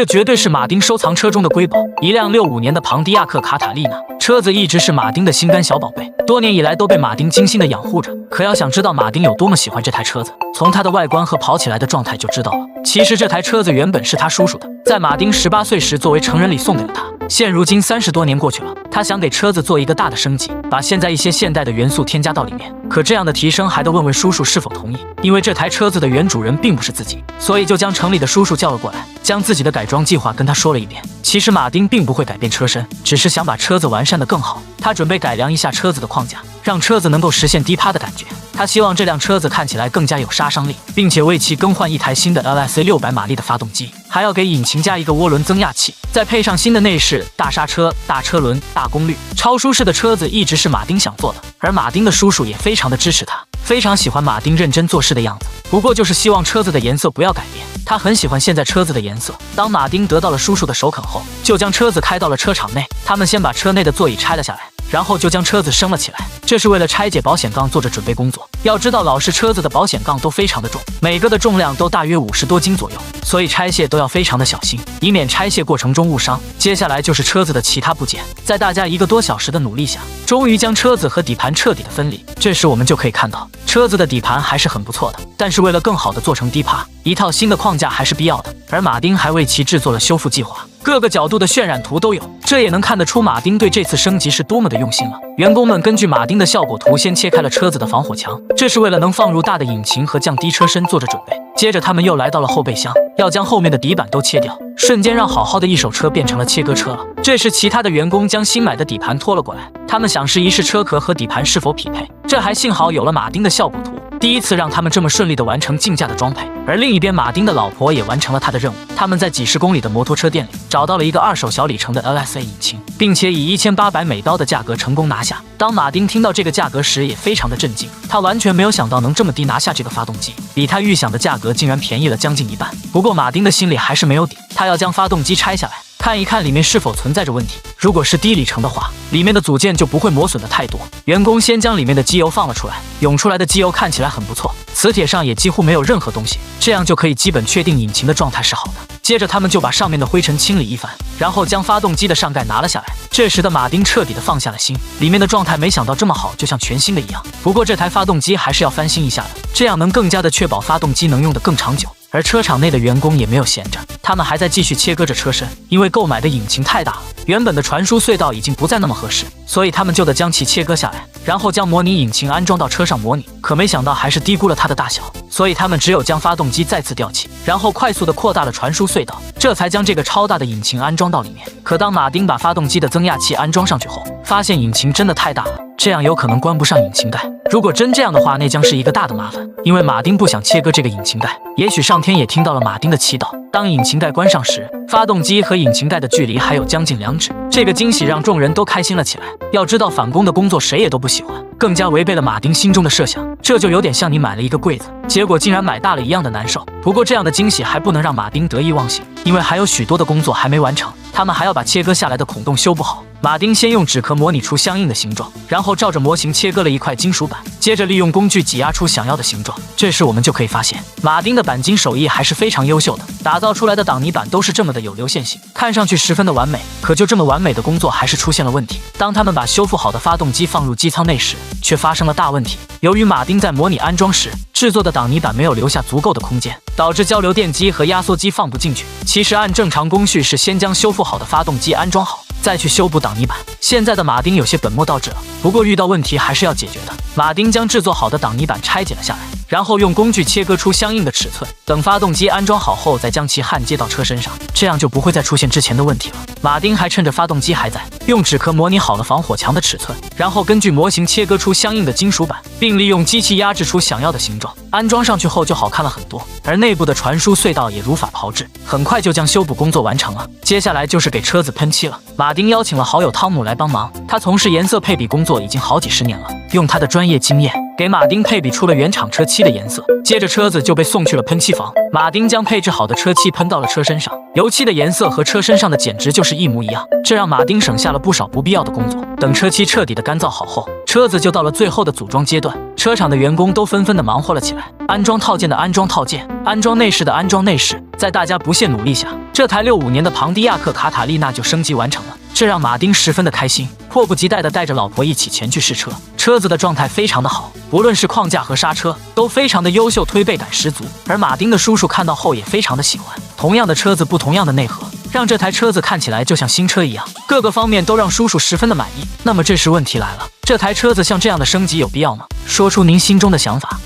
这绝对是马丁收藏车中的瑰宝，一辆65年的庞迪亚克卡塔利娜。车子一直是马丁的心肝小宝贝，多年以来都被马丁精心的养护着。可要想知道马丁有多么喜欢这台车子，从它的外观和跑起来的状态就知道了。其实这台车子原本是他叔叔的，在马丁18岁时作为成人礼送给了他。现如今30多年过去了，他想给车子做一个大的升级，把现在一些现代的元素添加到里面。可这样的提升还得问问叔叔是否同意，因为这台车子的原主人并不是自己，所以就将城里的叔叔叫了过来，将自己的改装计划跟他说了一遍。其实马丁并不会改变车身，只是想把车子完善得更好。他准备改良一下车子的框架，让车子能够实现低趴的感觉。他希望这辆车子看起来更加有杀伤力，并且为其更换一台新的 LSA 600马力的发动机，还要给引擎加一个涡轮增压器，再配上新的内饰、大刹车、大车轮、大功率、超舒适的车子一直是马丁想做的，而马丁的叔叔也非常的支持他，非常喜欢马丁认真做事的样子。不过就是希望车子的颜色不要改变，他很喜欢现在车子的颜色。当马丁得到了叔叔的首肯后，就将车子开到了车场内。他们先把车内的座椅拆了下来，然后就将车子升了起来，这是为了拆解保险杠做着准备工作。要知道老式车子的保险杠都非常的重，每个的重量都大约50多斤左右，所以拆卸都要非常的小心，以免拆卸过程中误伤。接下来就是车子的其他部件，在大家1个多小时的努力下，终于将车子和底盘彻底的分离。这时我们就可以看到，车子的底盘还是很不错的，但是为了更好的做成低趴，一套新的框架还是必要的。而马丁还为其制作了修复计划，各个角度的渲染图都有，这也能看得出马丁对这次升级是多么的用心了。员工们根据马丁的效果图先切开了车子的防火墙，这是为了能放入大的引擎和降低车身做着准备。接着他们又来到了后备箱，要将后面的底板都切掉，瞬间让好好的一手车变成了切割车了。这时其他的员工将新买的底盘拖了过来，他们想试一试车壳和底盘是否匹配，这还幸好有了马丁的效果图，第一次让他们这么顺利的完成竞价的装配。而另一边马丁的老婆也完成了他的任务，他们在几十公里的摩托车店里找到了一个2手小里程的 LSA 引擎，并且以1800美刀的价格成功拿下。当马丁听到这个价格时也非常的震惊，他完全没有想到能这么低拿下这个发动机，比他预想的价格竟然便宜了将近1半。不过马丁的心里还是没有底，他要将发动机拆下来看一看里面是否存在着问题，如果是低里程的话，里面的组件就不会磨损的太多。员工先将里面的机油放了出来，涌出来的机油看起来很不错，磁铁上也几乎没有任何东西，这样就可以基本确定引擎的状态是好的。接着他们就把上面的灰尘清理一番，然后将发动机的上盖拿了下来。这时的马丁彻底的放下了心，里面的状态没想到这么好，就像全新的一样。不过这台发动机还是要翻新一下的，这样能更加的确保发动机能用得更长久。而车厂内的员工也没有闲着，他们还在继续切割着车身，因为购买的引擎太大了，原本的传输隧道已经不再那么合适，所以他们就得将其切割下来，然后将模拟引擎安装到车上模拟。可没想到还是低估了它的大小，所以他们只有将发动机再次吊起，然后快速的扩大了传输隧道，这才将这个超大的引擎安装到里面。可当马丁把发动机的增压器安装上去后，发现引擎真的太大了，这样有可能关不上引擎盖。如果真这样的话，那将是一个大的麻烦，因为马丁不想切割这个引擎盖。也许上天也听到了马丁的祈祷，当引擎盖关上时，发动机和引擎盖的距离还有将近2指。这个惊喜让众人都开心了起来。要知道返工的工作谁也都不喜欢，更加违背了马丁心中的设想，这就有点像你买了一个柜子，结果竟然买大了一样的难受。不过这样的惊喜还不能让马丁得意忘形，因为还有许多的工作还没完成，他们还要把切割下来的孔洞修补好。马丁先用纸壳模拟出相应的形状，然后照着模型切割了一块金属板，接着利用工具挤压出想要的形状。这时我们就可以发现，马丁的钣金手艺还是非常优秀的，打造出来的挡泥板都是这么的有流线型，看上去十分的完美。可就这么完美的工作还是出现了问题，当他们把修复好的发动机放入机舱内时，却发生了大问题。由于马丁在模拟安装时制作的挡泥板没有留下足够的空间，导致交流电机和压缩机放不进去。其实按正常工序是先将修复好的发动机安装好，再去修补挡泥板。现在的马丁有些本末倒置了，不过遇到问题还是要解决的。马丁将制作好的挡泥板拆解了下来，然后用工具切割出相应的尺寸，等发动机安装好后再将其焊接到车身上，这样就不会再出现之前的问题了。马丁还趁着发动机还在，用纸壳模拟好了防火墙的尺寸，然后根据模型切割出相应的金属板，并利用机器压制出想要的形状。安装上去后就好看了很多，而内部的传输隧道也如法炮制，很快就将修补工作完成了。接下来就是给车子喷漆了。马丁邀请了好友汤姆来帮忙，他从事颜色配比工作已经好几十年了，用他的专业经验给马丁配比出了原厂车漆的颜色。接着车子就被送去了喷漆房，马丁将配置好的车漆喷到了车身上，油漆的颜色和车身上的简直就是一模一样，这让马丁省下了不少不必要的工作。等车漆彻底的干燥好后，车子就到了最后的组装阶段，车厂的员工都纷纷的忙活了起来，安装套件的安装套件，安装内饰的安装内饰。在大家不懈努力下，这台65年的庞迪亚克卡塔利娜就升级完成了，这让马丁十分的开心，迫不及待的带着老婆一起前去试车。车子的状态非常的好，不论是框架和刹车都非常的优秀，推背感十足。而马丁的叔叔看到后也非常的喜欢，同样的车子不同样的内核，让这台车子看起来就像新车一样，各个方面都让叔叔十分的满意。那么这时问题来了，这台车子像这样的升级有必要吗？说出您心中的想法。